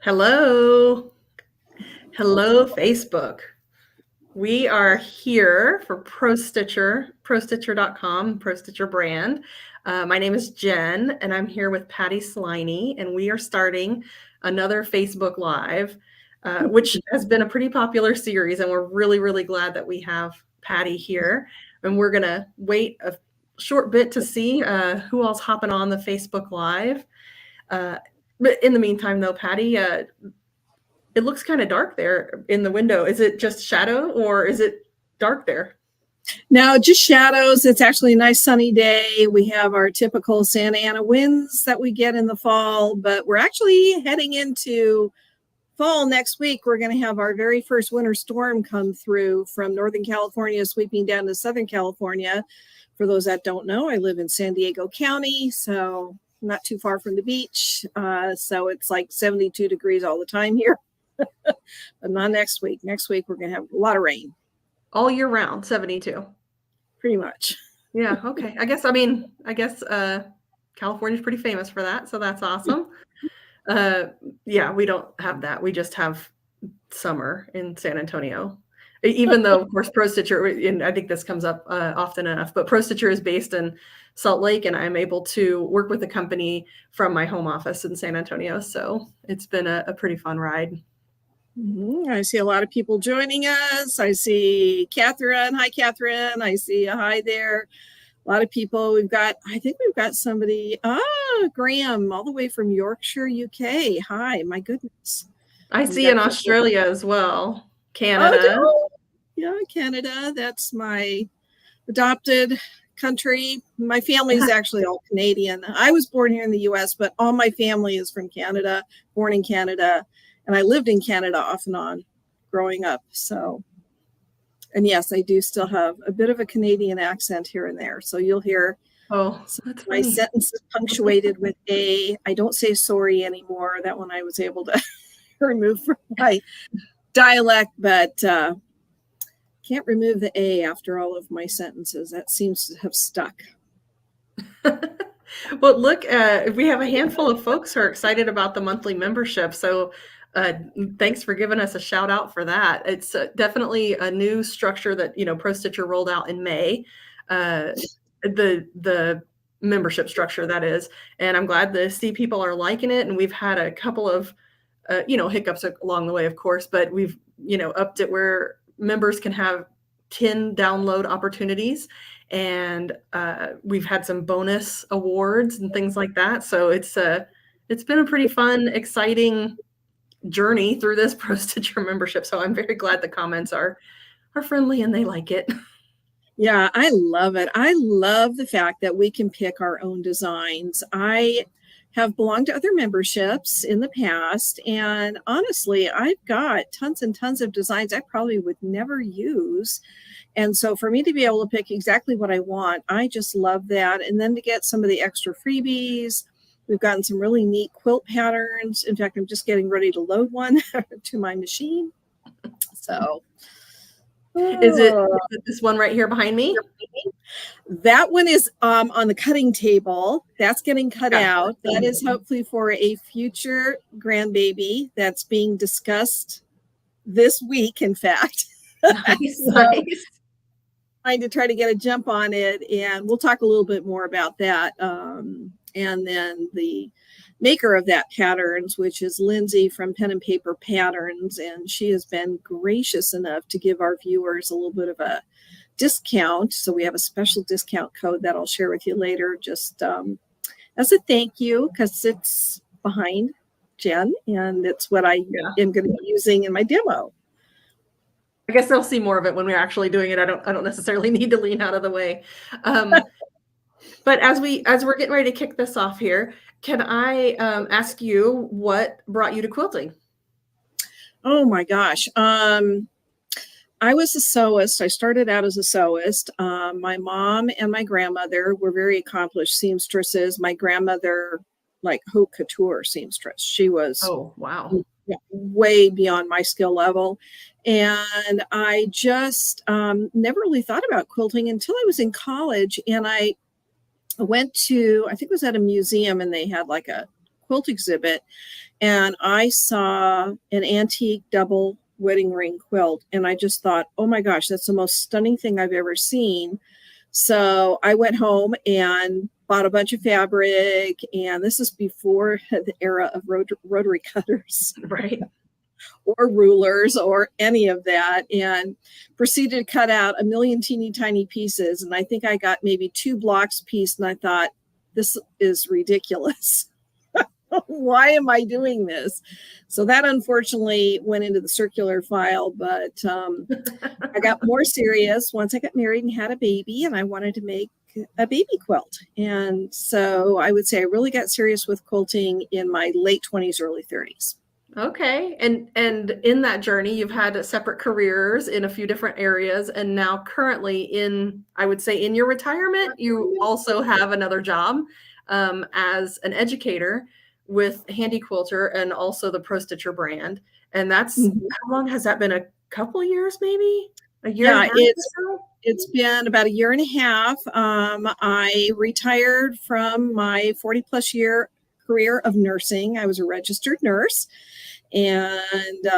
Hello. Hello, Facebook. We are here for Pro Stitcher, prostitcher.com, Pro Stitcher brand. My name is Jen, and I'm here with Patty Sliney, and we are starting another Facebook Live, which has been a pretty popular series, and we're really, really glad that we have Patty here. And we're going to wait a short bit to see who else hopping on the Facebook Live. But in the meantime, though, Patty, it looks kind of dark there in the window. Is it just shadow or is it dark there? No, just shadows. It's actually a nice sunny day. We have our typical Santa Ana winds that we get in the fall, but we're actually heading into fall next week. We're going to have our very first winter storm come through from Northern California, sweeping down to Southern California. For those that don't know, I live in San Diego County, so not too far from the beach. So it's like 72 degrees all the time here. But not next week. Next week, we're going to have a lot of rain. All year round, 72. Pretty much. Yeah, okay. I guess California's pretty famous for that, so that's awesome. Yeah, we don't have that. We just have summer in San Antonio. Even though, of course, Pro Stitcher, and I think this comes up often enough, but Pro Stitcher is based in Salt Lake, and I'm able to work with the company from my home office in San Antonio. So it's been a pretty fun ride. I see a lot of people joining us. I see Catherine. Hi, Catherine. I see a hi there. A lot of people. I think we've got somebody. Graham, all the way from Yorkshire, UK. Hi, my goodness. I see in Australia as well. Canada. Oh, yeah, Canada. That's my adopted country. My family is actually all Canadian. I was born here in the US, but all my family is from Canada, born in Canada. And I lived in Canada off and on growing up. So, and yes, I do still have a bit of a Canadian accent here and there. So you'll hear my sentences punctuated with a. I don't say sorry anymore. That one I was able to remove from my dialect, but can't remove the A after all of my sentences. That seems to have stuck. Well, look, we have a handful of folks who are excited about the monthly membership. So thanks for giving us a shout out for that. It's definitely a new structure that, Pro Stitcher rolled out in May, the membership structure that is, and I'm glad to see people are liking it. And we've had a couple of, hiccups along the way, of course, but we've, upped it where members can have 10 download opportunities, and we've had some bonus awards and things like that. So it's been a pretty fun, exciting journey through this Pro Stitcher membership. So I'm very glad the comments are friendly and they like it. Yeah, I love it. I love the fact that we can pick our own designs. I have belonged to other memberships in the past, and honestly, I've got tons and tons of designs I probably would never use. And so for me to be able to pick exactly what I want, I just love that. And then to get some of the extra freebies. We've gotten some really neat quilt patterns. In fact, I'm just getting ready to load one to my machine. So, is it this one right here behind me? That one is on the cutting table. That's getting cut out. That is hopefully for a future grandbaby that's being discussed this week, in fact. Nice. Trying to try to get a jump on it, and we'll talk a little bit more about that. And then the maker of that patterns, which is Lindsay from Pen and Paper Patterns, and she has been gracious enough to give our viewers a little bit of a discount. So we have a special discount code that I'll share with you later, just as a thank you, because it's behind Jen, and it's what I am going to be using in my demo. I guess they'll see more of it when we're actually doing it. I don't necessarily need to lean out of the way. But as we're getting ready to kick this off here, can I ask you what brought you to quilting? Oh my gosh. I was a sewist. I started out as a sewist. My mom and my grandmother were very accomplished seamstresses. My grandmother, like haute couture seamstress. She was way beyond my skill level. And I just never really thought about quilting until I was in college. And I went to, I think it was at a museum, and they had like a quilt exhibit, and I saw an antique double wedding ring quilt, and I just thought, oh my gosh, that's the most stunning thing I've ever seen. So I went home and bought a bunch of fabric, and this is before the era of rotary cutters. Right. Or rulers or any of that, and proceeded to cut out a million teeny tiny pieces. And I think I got maybe 2 blocks piece, and I thought, this is ridiculous. Why am I doing this? So that unfortunately went into the circular file, but I got more serious once I got married and had a baby, and I wanted to make a baby quilt. And so I would say I really got serious with quilting in my late 20s, early 30s. Okay. And in that journey, you've had separate careers in a few different areas. And now currently I would say in your retirement, you also have another job as an educator with Handy Quilter and also the Pro Stitcher brand. And that's, how long has that been? A couple of years, maybe? A year and a half or so? It's been about a year and a half. I retired from my 40 plus year career of nursing. I was a registered nurse. And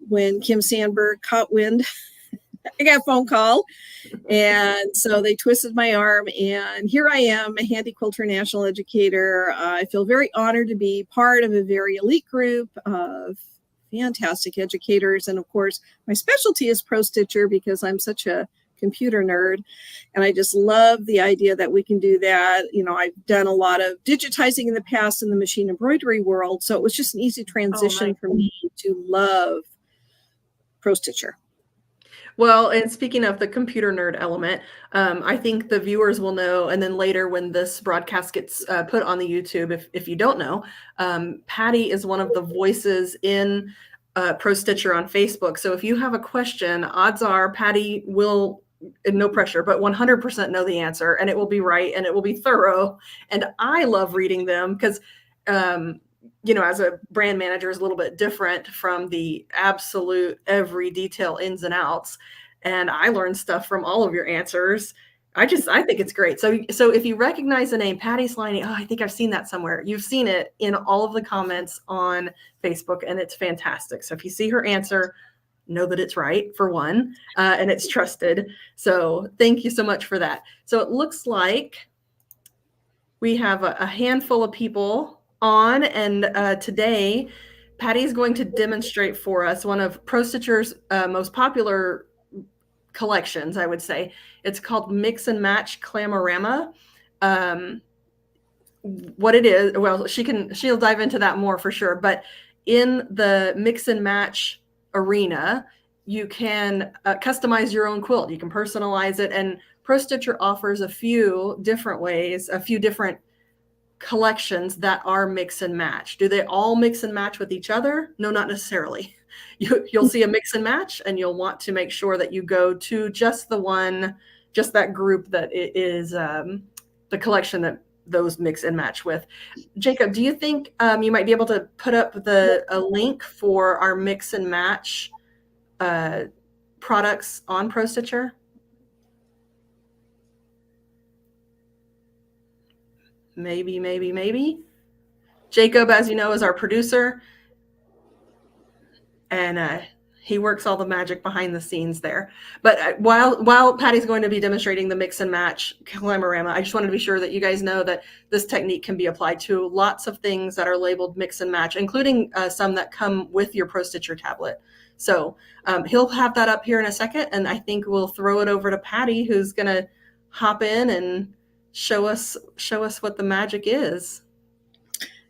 when Kim Sandberg caught wind, I got a phone call. And so they twisted my arm. And here I am, a Handy Quilter National Educator. I feel very honored to be part of a very elite group of fantastic educators. And of course, my specialty is Pro Stitcher because I'm such a computer nerd, and I just love the idea that we can do that. You know, I've done a lot of digitizing in the past in the machine embroidery world, so it was just an easy transition for me to love Pro Stitcher. Well, and speaking of the computer nerd element, I think the viewers will know, and then later when this broadcast gets put on the YouTube, if you don't know, Patty is one of the voices in Pro Stitcher on Facebook. So if you have a question, odds are Patty will, no pressure, but 100% know the answer, and it will be right, and it will be thorough. And I love reading them because, you know, as a brand manager is a little bit different from the absolute every detail ins and outs. And I learned stuff from all of your answers. I think it's great. So if you recognize the name Patty Sliney, oh, I think I've seen that somewhere. You've seen it in all of the comments on Facebook, and it's fantastic. So if you see her answer, know that it's right, for one, and it's trusted. So thank you so much for that. So it looks like we have a handful of people on, and today Patty's going to demonstrate for us one of Pro Stitcher's most popular collections, I would say. It's called Mix and Match Clamorama. What it is, well, she'll dive into that more for sure, but in the mix and match arena, you can customize your own quilt. You can personalize it, and Pro Stitcher offers a few different ways, a few different collections that are mix and match. Do they all mix and match with each other? No, not necessarily. You'll see a mix and match, and you'll want to make sure that you go to just that group that is the collection that those mix and match with. Jacob, do you think you might be able to put up a link for our mix and match products on Pro Stitcher? Maybe. Jacob, as you know, is our producer, and he works all the magic behind the scenes there. But while Patty's going to be demonstrating the mix and match Clamorama, I just wanted to be sure that you guys know that this technique can be applied to lots of things that are labeled mix and match, including some that come with your Pro Stitcher tablet. So he'll have that up here in a second, and I think we'll throw it over to Patty, who's going to hop in and show us what the magic is.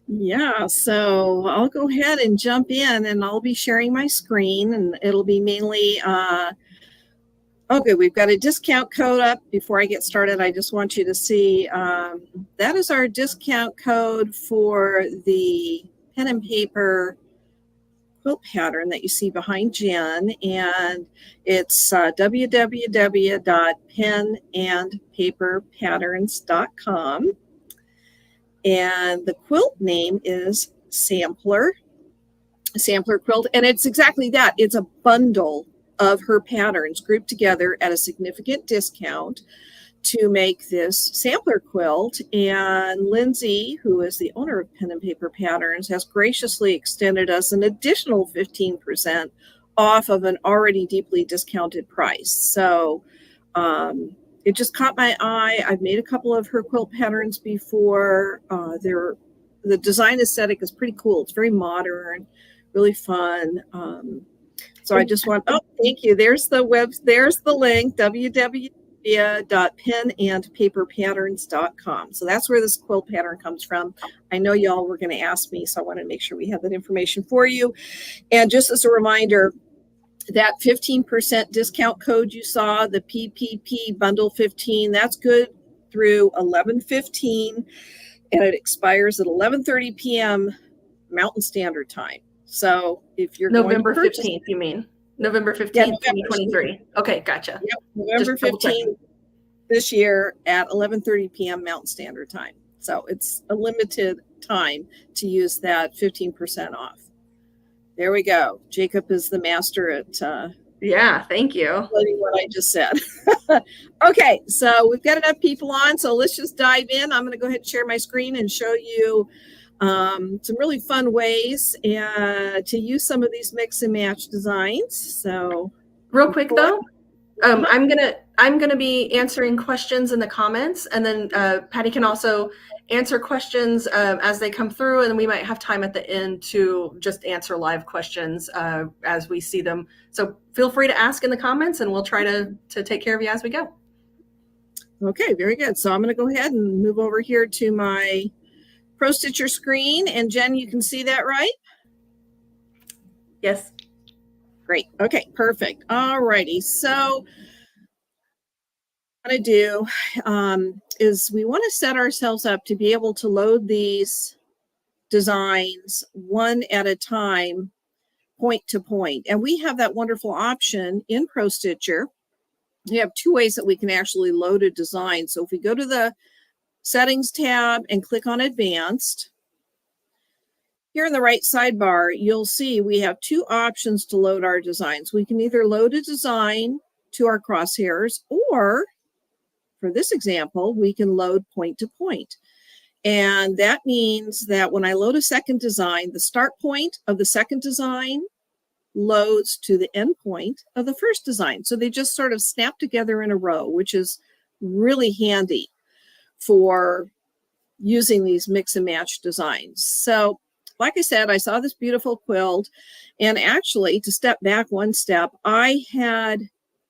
Yeah, so I'll go ahead and jump in, and I'll be sharing my screen, and it'll be mainly okay, we've got a discount code up. Before I get started, I just want you to see that is our discount code for the pen and paper quilt pattern that you see behind Jen, and it's www.penandpaperpatterns.com, and the quilt name is Sampler Quilt, and it's exactly that. It's a bundle of her patterns grouped together at a significant discount to make this sampler quilt. And Lindsay, who is the owner of Pen and Paper Patterns, has graciously extended us an additional 15% off of an already deeply discounted price. So it just caught my eye. I've made a couple of her quilt patterns before. The design aesthetic is pretty cool. It's very modern, really fun. So I just want, oh, thank you. There's the link, www.penandpaperpatterns.com. So that's where this quilt pattern comes from. I know y'all were going to ask me, so I want to make sure we have that information for you. And just as a reminder, that 15% discount code you saw, the PPP bundle 15, that's good through 11/15, and it expires at 11:30 p.m. Mountain Standard Time. So if you're November going to 15th, you mean? November 15th, yeah, 2023. Okay, gotcha. Yep, November 15th this year at 11:30 p.m. Mountain Standard Time. So it's a limited time to use that 15% off. There we go. Jacob is the master at yeah, thank you. What I just said. Okay, so we've got enough people on, so let's just dive in. I'm going to go ahead and share my screen and show you some really fun ways to use some of these mix and match designs. So real quick though, I'm gonna be answering questions in the comments, and then Patty can also answer questions as they come through, and then we might have time at the end to just answer live questions as we see them. So feel free to ask in the comments, and we'll try to take care of you as we go. Okay, very good. So I'm going to go ahead and move over here to my Pro Stitcher screen, and Jen, you can see that, right? Yes. Great. Okay, perfect. All righty. So what I do is we want to set ourselves up to be able to load these designs one at a time, point to point. And we have that wonderful option in Pro Stitcher. You have two ways that we can actually load a design. So if we go to the Settings tab and click on Advanced, here in the right sidebar, you'll see we have two options to load our designs. We can either load a design to our crosshairs, or for this example, we can load point to point. And that means that when I load a second design, the start point of the second design loads to the end point of the first design. So they just sort of snap together in a row, which is really handy for using these mix and match designs. So like I said, I saw this beautiful quilt, and actually, to step back one step, I had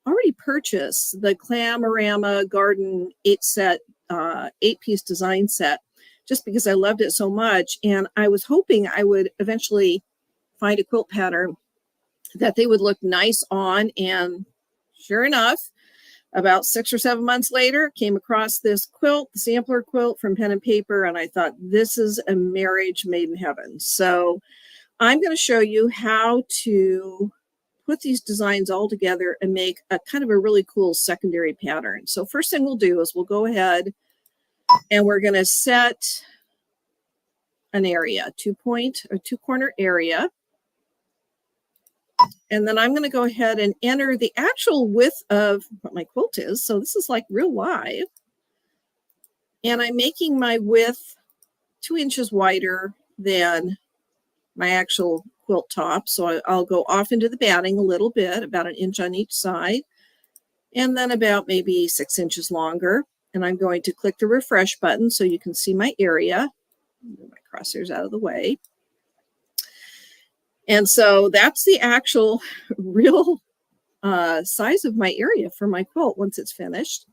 already purchased the Clamorama Garden 8-piece design set, just because I loved it so much. And I was hoping I would eventually find a quilt pattern that they would look nice on. And sure enough, about 6 or 7 months later, came across this quilt, the sampler quilt from Pen and Paper, and I thought, this is a marriage made in heaven. So I'm going to show you how to put these designs all together and make a kind of a really cool secondary pattern. So first thing we'll do is we'll go ahead and we're going to set an area, two corner area. And then I'm going to go ahead and enter the actual width of what my quilt is. So this is like real live. And I'm making my width 2 inches wider than my actual quilt top. So I'll go off into the batting a little bit, about 1 inch on each side, and then about maybe 6 inches longer. And I'm going to click the refresh button so you can see my area. Move my crosshairs out of the way. And so that's the actual real size of my area for my quilt once it's finished.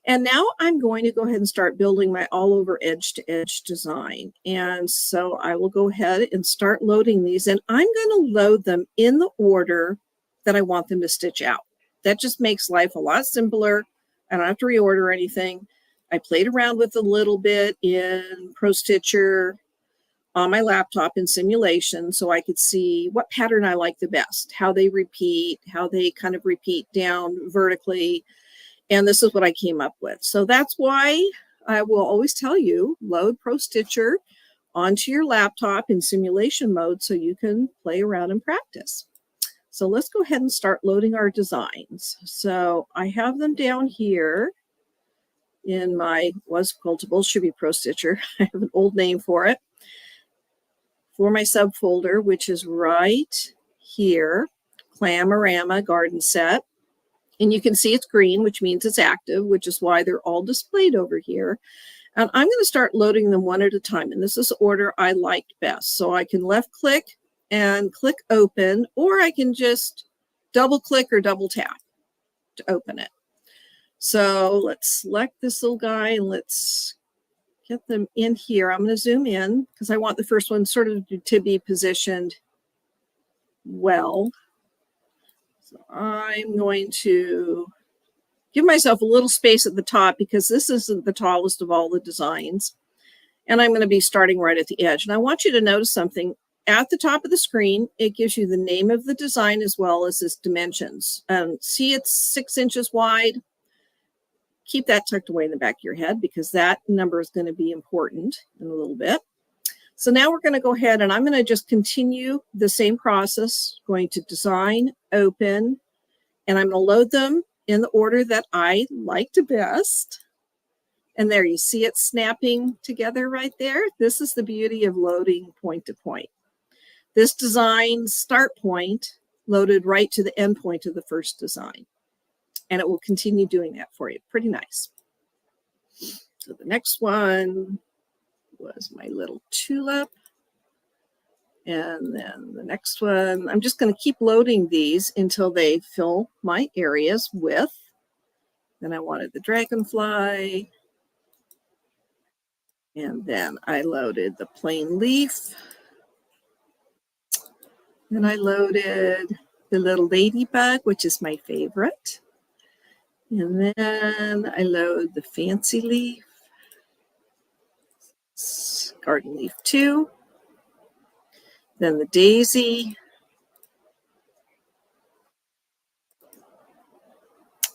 And now I'm going to go ahead and start building my all over edge to edge design. And so I will go ahead and start loading these, and I'm going to load them in the order that I want them to stitch out. That just makes life a lot simpler. I don't have to reorder anything. I played around with a little bit in Pro Stitcher on my laptop in simulation so I could see what pattern I like the best, how they repeat, how they kind of repeat down vertically. And this is what I came up with. So that's why I will always tell you, load Pro Stitcher onto your laptop in simulation mode so you can play around and practice. So let's go ahead and start loading our designs. So I have them down here. in my was quiltable, should be Pro Stitcher. I have an old name for it. For my subfolder, which is right here, Clamorama Garden Set. And you can see it's green, which means it's active, which is why they're all displayed over here. And I'm going to start loading them one at a time. And this is the order I liked best. So I can left click and click open, or I can just double click or double tap to open it. So let's select this little guy and let's get them in here. I'm going to zoom in because I want the first one sort of to be positioned well. So I'm going to give myself a little space at the top because this isn't the tallest of all the designs. And I'm going to be starting right at the edge. And I want you to notice something. At the top of the screen, it gives you the name of the design as well as its dimensions. See, it's 6 inches wide. Keep that tucked away in the back of your head because that number is going to be important in a little bit. So now we're going to go ahead and I'm going to just continue the same process, going to design, open, and I'm going to load them in the order that I liked best. And there you see it snapping together right there. This is the beauty of loading point to point. This design start point loaded right to the end point of the first design. And it will continue doing that for you. Pretty nice. So the next one was my little tulip. And then the next one, I'm just going to keep loading these until they fill my areas with. Then I wanted the dragonfly. And then I loaded the plain leaf. Then I loaded the little ladybug, which is my favorite. And then I load the fancy leaf. Garden leaf 2. Then the daisy.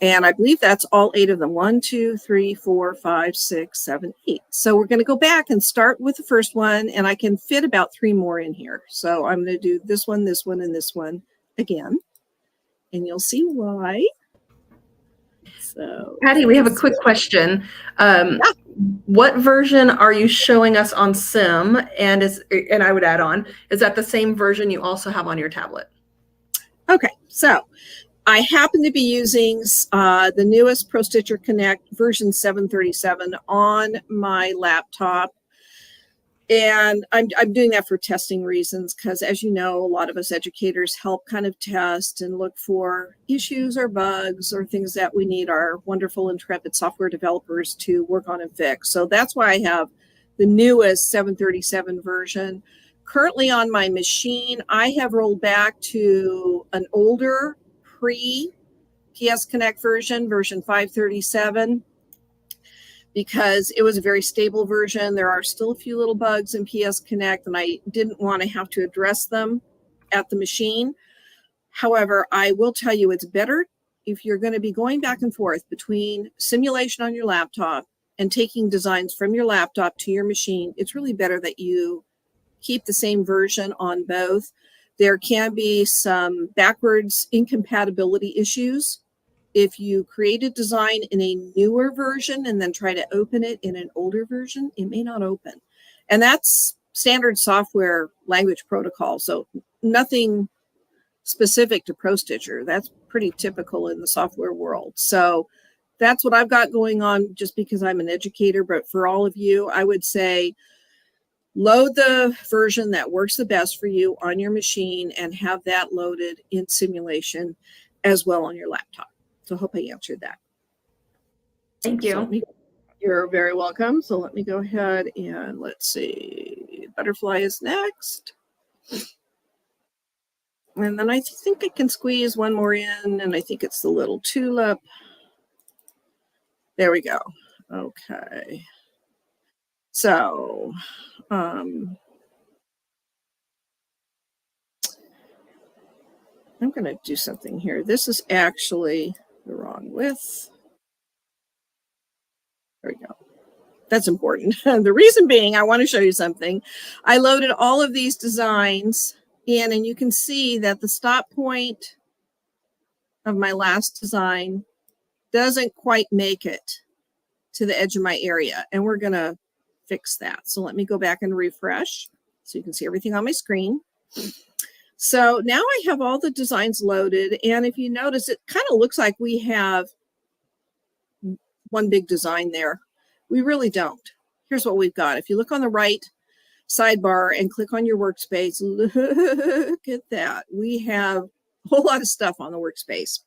And I believe that's all 8 of them. 1, 2, 3, 4, 5, 6, 7, 8. So we're going to go back and start with the first one, and I can fit about 3 more in here. So I'm going to do this one, and this one again. And you'll see why. So Patty, we have a quick question. What version are you showing us on Sim? And I would add on, is that the same version you also have on your tablet? Okay, so I happen to be using the newest Pro Stitcher Connect version 737 on my laptop. And I'm doing that for testing reasons because, as you know, a lot of us educators help kind of test and look for issues or bugs or things that we need our wonderful, intrepid software developers to work on and fix. So that's why I have the newest 737 version. Currently on my machine, I have rolled back to an older pre-PS Connect version 537. Because it was a very stable version. There are still a few little bugs in PS Connect, and I didn't want to have to address them at the machine. However, I will tell you it's better if you're going to be going back and forth between simulation on your laptop and taking designs from your laptop to your machine. It's really better that you keep the same version on both. There can be some backwards incompatibility issues. If you create a design in a newer version and then try to open it in an older version, it may not open. And that's standard software language protocol. So nothing specific to Pro Stitcher. That's pretty typical in the software world. So that's what I've got going on just because I'm an educator. But for all of you, I would say load the version that works the best for you on your machine and have that loaded in simulation as well on your laptop. So I hope I answered that. Thank you. So you're very welcome. So let me go ahead and let's see. Butterfly is next. And then I think I can squeeze one more in, and I think it's the little tulip. There we go. Okay. So I'm going to do something here. This is actually the wrong width. There we go. That's important. The reason being, I want to show you something. I loaded all of these designs in, and you can see that the stop point of my last design doesn't quite make it to the edge of my area, and we're going to fix that. So let me go back and refresh so you can see everything on my screen. So now I have all the designs loaded, and if you notice, it kind of looks like we have one big design there. We really don't. Here's what we've got. If you look on the right sidebar and click on your workspace, look at that. We have a whole lot of stuff on the workspace.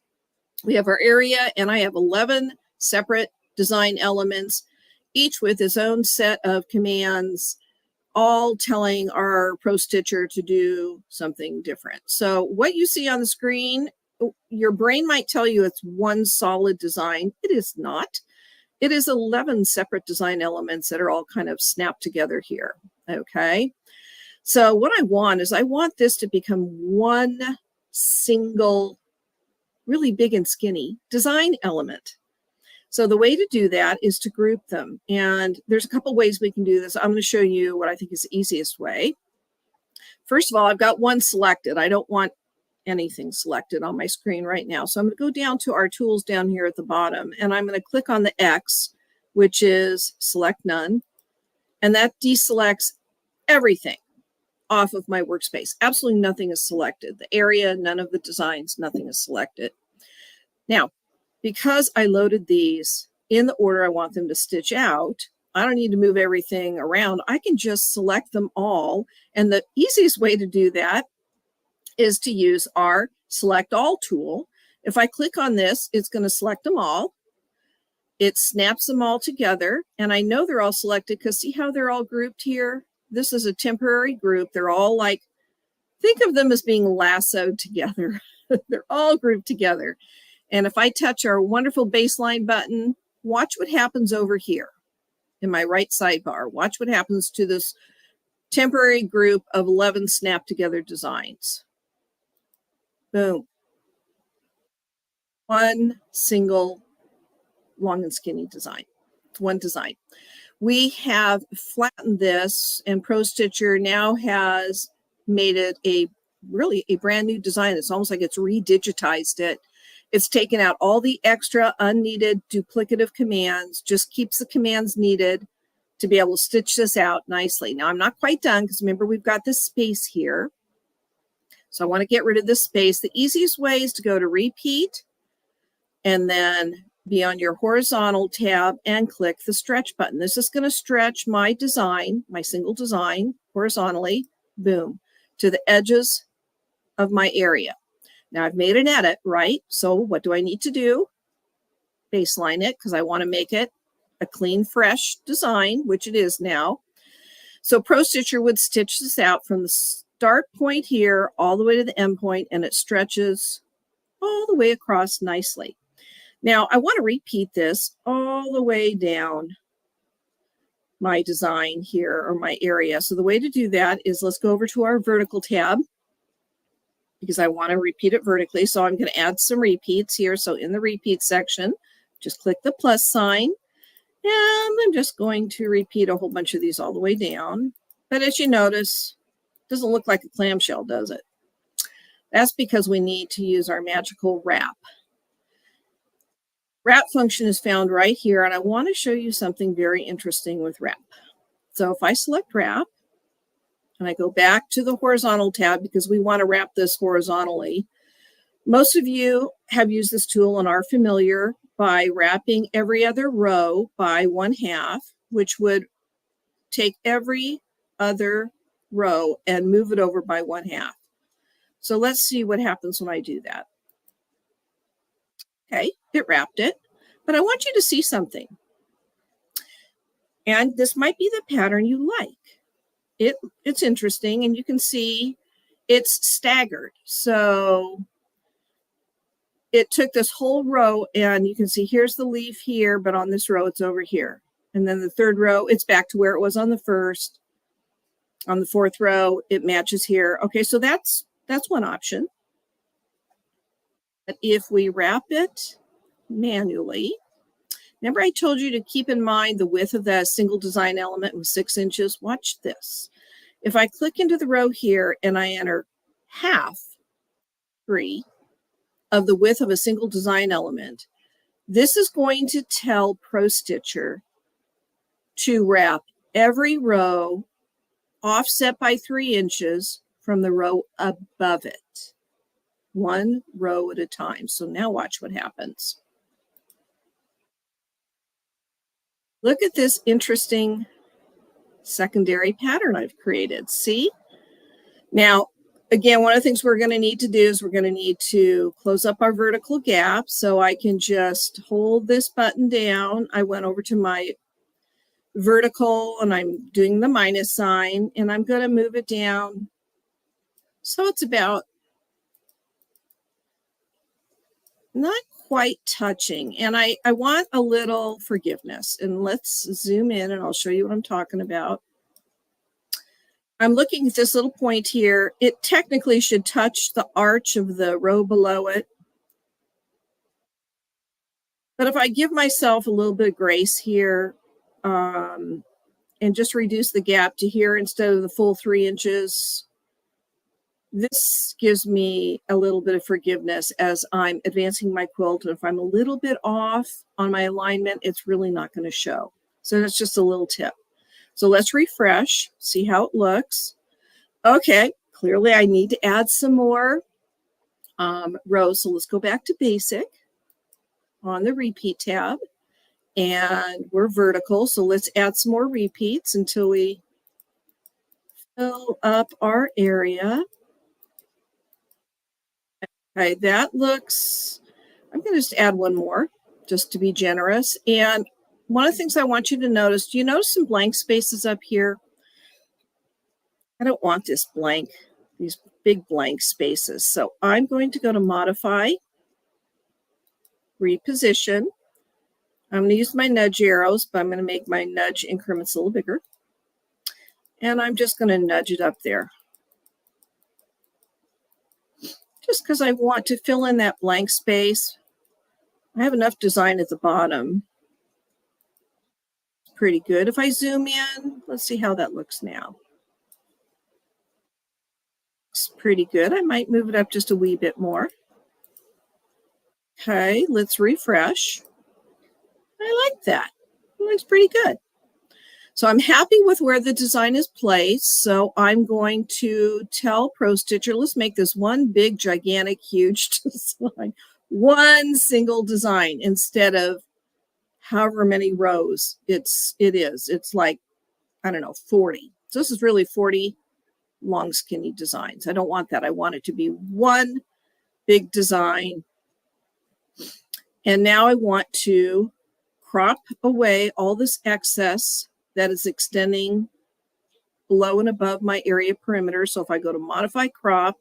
We have our area, and I have 11 separate design elements, each with its own set of commands, all telling our Pro Stitcher to do something different. So what you see on the screen, your brain might tell you it's one solid design. It is not. It is 11 separate design elements that are all kind of snapped together here. Okay. So what I want is I want this to become one single, really big and skinny design element. So the way to do that is to group them. And there's a couple ways we can do this. I'm going to show you what I think is the easiest way. First of all, I've got one selected. I don't want anything selected on my screen right now. So I'm going to go down to our tools down here at the bottom, and I'm going to click on the X, which is select none. And that deselects everything off of my workspace. Absolutely nothing is selected. The area, none of the designs, nothing is selected. Now, because I loaded these in the order I want them to stitch out, I don't need to move everything around. I can just select them all. And the easiest way to do that is to use our Select All tool. If I click on this, it's going to select them all. It snaps them all together. And I know they're all selected because see how they're all grouped here? This is a temporary group. They're all like, think of them as being lassoed together. They're all grouped together. And if I touch our wonderful baseline button, watch what happens over here in my right sidebar. Watch what happens to this temporary group of 11 snap together designs. Boom. One single long and skinny design. One design. We have flattened this, and Pro Stitcher now has made it really a brand new design. It's almost like it's redigitized it. It's taken out all the extra unneeded duplicative commands, just keeps the commands needed to be able to stitch this out nicely. Now, I'm not quite done because remember, we've got this space here. So I want to get rid of this space. The easiest way is to go to Repeat and then be on your horizontal tab and click the stretch button. This is going to stretch my design, my single design, horizontally, boom, to the edges of my area. Now I've made an edit, right? So what do I need to do? Baseline it because I want to make it a clean, fresh design, which it is now. So Pro Stitcher would stitch this out from the start point here all the way to the end point, and it stretches all the way across nicely. Now I want to repeat this all the way down my design here or my area. So the way to do that is let's go over to our vertical tab because I want to repeat it vertically. So I'm going to add some repeats here. So in the repeat section, just click the plus sign. And I'm just going to repeat a whole bunch of these all the way down. But as you notice, it doesn't look like a clamshell, does it? That's because we need to use our magical wrap. Wrap function is found right here, and I want to show you something very interesting with wrap. So if I select wrap, and I go back to the horizontal tab because we want to wrap this horizontally. Most of you have used this tool and are familiar by wrapping every other row by 1/2, which would take every other row and move it over by 1/2. So let's see what happens when I do that. Okay, it wrapped it, but I want you to see something. And this might be the pattern you like. It's interesting, and you can see it's staggered. So it took this whole row, and you can see here's the leaf here, but on this row, it's over here. And then the third row, it's back to where it was on the first. On the fourth row, it matches here. Okay, so that's one option. But if we wrap it manually, remember I told you to keep in mind the width of that single design element was 6 inches. Watch this. If I click into the row here and I enter 1/2 of the width of a single design element, This is going to tell ProStitcher to wrap every row offset by 3 inches from the row above it, one row at a time. So now watch what happens. Look at this interesting secondary pattern I've created. See? Now, again, one of the things we're going to need to do is we're going to need to close up our vertical gap. So I can just hold this button down. I went over to my vertical and I'm doing the minus sign, and I'm going to move it down. So it's about not quite touching. And I want a little forgiveness. And let's zoom in and I'll show you what I'm talking about. I'm looking at this little point here. It technically should touch the arch of the row below it. But if I give myself a little bit of grace here and just reduce the gap to here instead of the full 3 inches, this gives me a little bit of forgiveness as I'm advancing my quilt. And if I'm a little bit off on my alignment, it's really not going to show. So that's just a little tip. So let's refresh, see how it looks. Okay, clearly I need to add some more rows. So let's go back to basic on the repeat tab. And we're vertical. So let's add some more repeats until we fill up our area. Okay, that looks, I'm going to just add one more just to be generous. And one of the things I want you to notice, do you notice some blank spaces up here? I don't want this blank, these big blank spaces. So I'm going to go to modify, reposition. I'm going to use my nudge arrows, but I'm going to make my nudge increments a little bigger. And I'm just going to nudge it up there. Just because I want to fill in that blank space. I have enough design at the bottom. It's pretty good. If I zoom in, let's see how that looks now. It's pretty good. I might move it up just a wee bit more. Okay, let's refresh. I like that. It looks pretty good. So I'm happy with where the design is placed. So I'm going to tell ProStitcher, let's make this one big, gigantic, huge design. One single design instead of however many rows it is. It's like, I don't know, 40. So this is really 40 long, skinny designs. I don't want that. I want it to be one big design. And now I want to crop away all this excess that is extending below and above my area perimeter. So if I go to modify crop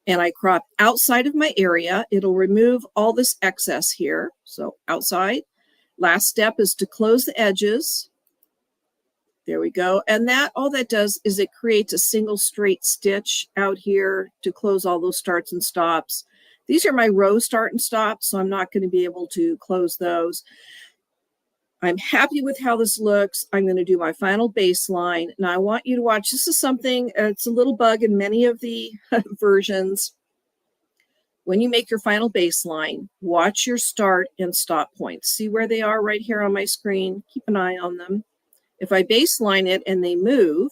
and I crop outside of my area, it'll remove all this excess here. So outside. Last step is to close the edges. There we go. And that all that does is it creates a single straight stitch out here to close all those starts and stops. These are my row start and stop, so I'm not going to be able to close those. I'm happy with how this looks. I'm going to do my final baseline. Now I want you to watch. This is something, it's a little bug in many of the versions. When you make your final baseline, watch your start and stop points. See where they are right here on my screen. Keep an eye on them. If I baseline it and they move,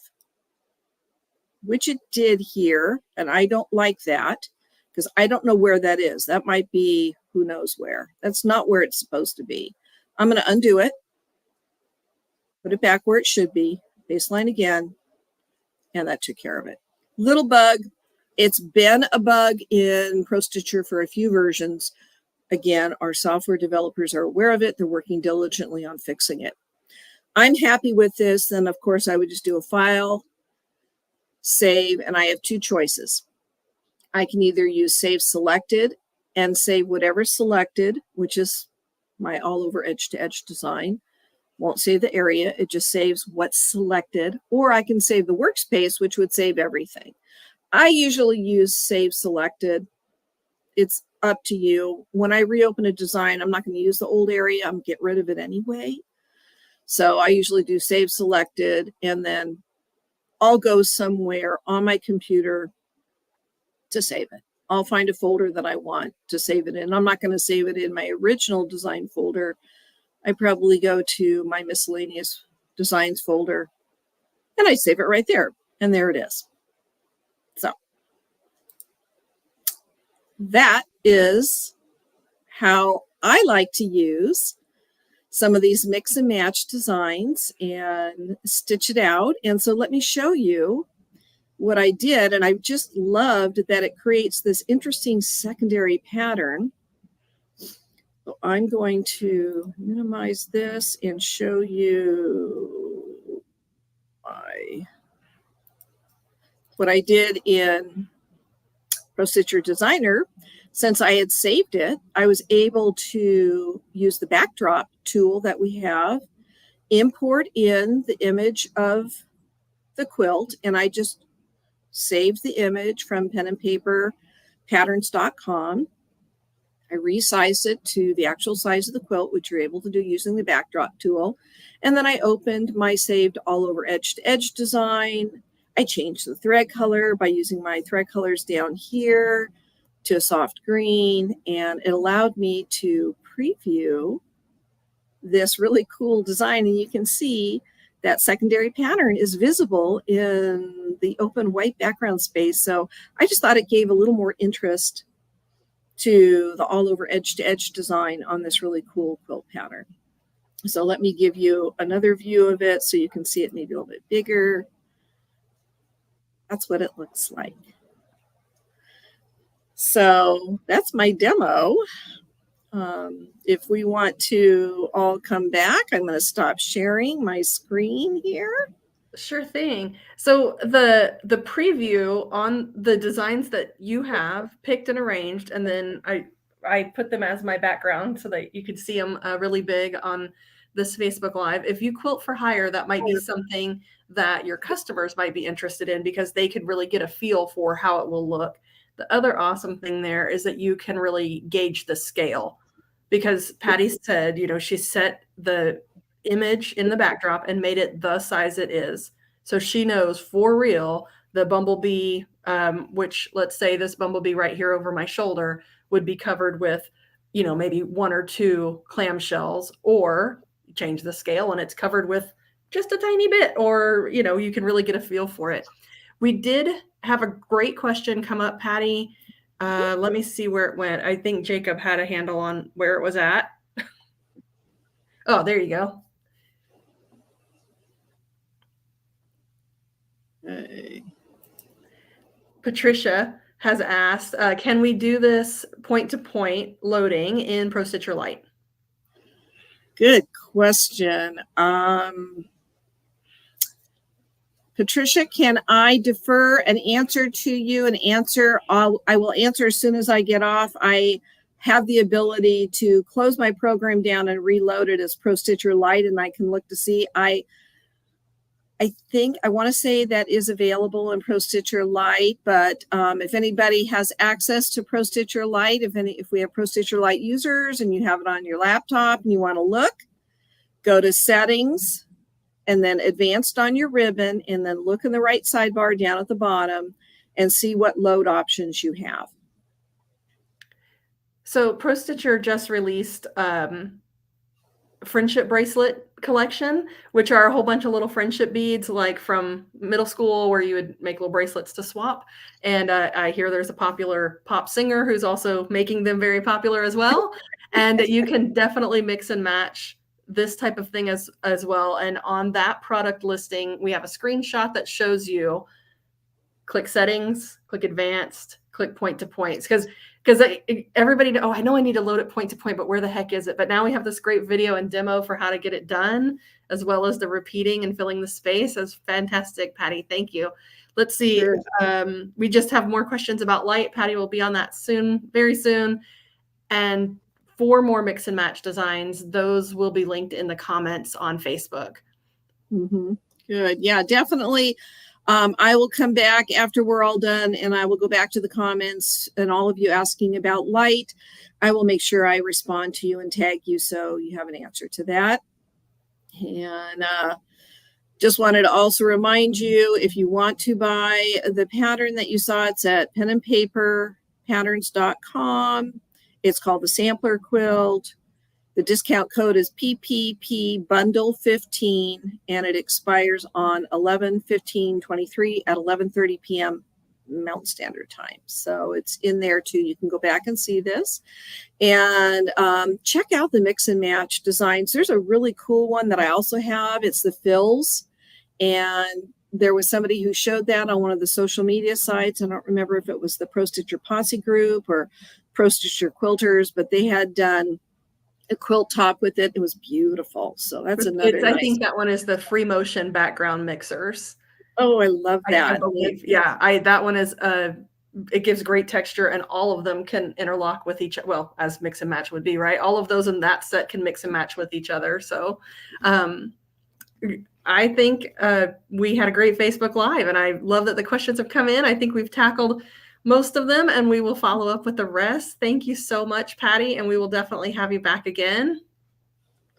which it did here, and I don't like that because I don't know where that is. That might be who knows where. That's not where it's supposed to be. I'm going to undo it, put it back where it should be, baseline again, and that took care of it. Little bug. It's been a bug in ProStitcher for a few versions. Again, our software developers are aware of it. They're working diligently on fixing it. I'm happy with this. Then, of course, I would just do a file, save, and I have two choices. I can either use save selected and save whatever's selected, which is my all over edge to edge design. Won't save the area. It just saves what's selected. Or I can save the workspace, which would save everything. I usually use save selected. It's up to you. When I reopen a design, I'm not going to use the old area. I'm going to get rid of it anyway. So I usually do save selected, and then I'll go somewhere on my computer to save it. I'll find a folder that I want to save it in. I'm not going to save it in my original design folder. I probably go to my miscellaneous designs folder and I save it right there. And there it is. So that is how I like to use some of these mix and match designs and stitch it out. And so let me show you what I did. And I just loved that it creates this interesting secondary pattern. So I'm going to minimize this and show you what I did in ProStitcher Designer. Since I had saved it, I was able to use the backdrop tool that we have, import in the image of the quilt, and I just saved the image from pen and paper patterns.com. I resized it to the actual size of the quilt, which you're able to do using the backdrop tool. And then I opened my saved all over edge to edge design. I changed the thread color by using my thread colors down here to a soft green, and it allowed me to preview this really cool design. And you can see that secondary pattern is visible in the open white background space. So I just thought it gave a little more interest to the all over edge to edge design on this really cool quilt pattern. So let me give you another view of it so you can see it maybe a little bit bigger. That's what it looks like. So that's my demo. If we want to all come back, I'm going to stop sharing my screen here. Sure thing. So the preview on the designs that you have picked and arranged, and then I put them as my background so that you could see them really big on this Facebook Live. If you quilt for hire, that might be something that your customers might be interested in because they could really get a feel for how it will look. The other awesome thing there is that you can really gauge the scale, because Patty said, you know, she set the image in the backdrop and made it the size it is. So she knows for real the bumblebee, which let's say this bumblebee right here over my shoulder would be covered with, you know, maybe 1 or 2 clamshells, or change the scale and it's covered with just a tiny bit, or, you know, you can really get a feel for it. We did have a great question come up, Patty. Let me see where it went. I think Jacob had a handle on where it was at. Oh, there you go. Hey. Patricia has asked, can we do this point-to-point loading in ProStitcher Lite? Good question. Patricia, can I defer an answer to you? I will answer as soon as I get off. I have the ability to close my program down and reload it as ProStitcher Lite, and I can look to see. I think I want to say that is available in ProStitcher Lite, but if anybody has access to ProStitcher Lite, if we have ProStitcher Lite users and you have it on your laptop and you want to look, go to Settings and then Advanced on your ribbon, and then look in the right sidebar down at the bottom and see what load options you have. So ProStitcher just released friendship bracelet collection, which are a whole bunch of little friendship beads, like from middle school where you would make little bracelets to swap. And I hear there's a popular pop singer who's also making them very popular as well. And you can definitely mix and match this type of thing as well. And on that product listing, we have a screenshot that shows you click settings, click advanced, click point to points. Because everybody, I know I need to load it point to point, but where the heck is it? But now we have this great video and demo for how to get it done, as well as the repeating and filling the space. That's fantastic, Patty. Thank you. Let's see. Sure. We just have more questions about light. Patty will be on that soon, very soon. And 4 more mix and match designs. Those will be linked in the comments on Facebook. Mm-hmm. Good. Yeah, definitely. I will come back after we're all done, and I will go back to the comments and all of you asking about light. I will make sure I respond to you and tag you so you have an answer to that. And just wanted to also remind you, if you want to buy the pattern that you saw, it's at Pen and Paper patterns.com. It's called the Sampler Quilt. The discount code is PPP Bundle 15, and it expires on 11/15/23 at 11:30 p.m. Mountain Standard Time. So it's in there too. You can go back and see this, and check out the mix and match designs. There's a really cool one that I also have. It's the fills, and there was somebody who showed that on one of the social media sites. I don't remember if it was the Pro Stitcher Posse group or Pro Stitcher Quilters, but they had done a quilt top with it. It was beautiful. So that's another nice. I think that one is the free motion background mixers. Oh, I love that. I believe. Yeah, that one is it gives great texture, and all of them can interlock with each, well, as mix and match would be, right? All of those in that set can mix and match with each other. So I think we had a great Facebook Live, and I love that the questions have come in. I think we've tackled most of them, and we will follow up with the rest. Thank you so much, Patty, and we will definitely have you back again.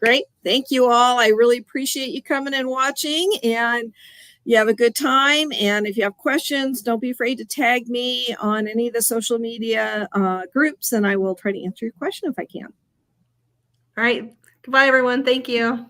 Great. Thank you all. I really appreciate you coming and watching, and you have a good time. And if you have questions, don't be afraid to tag me on any of the social media groups, and I will try to answer your question if I can. All right. Goodbye, everyone. Thank you.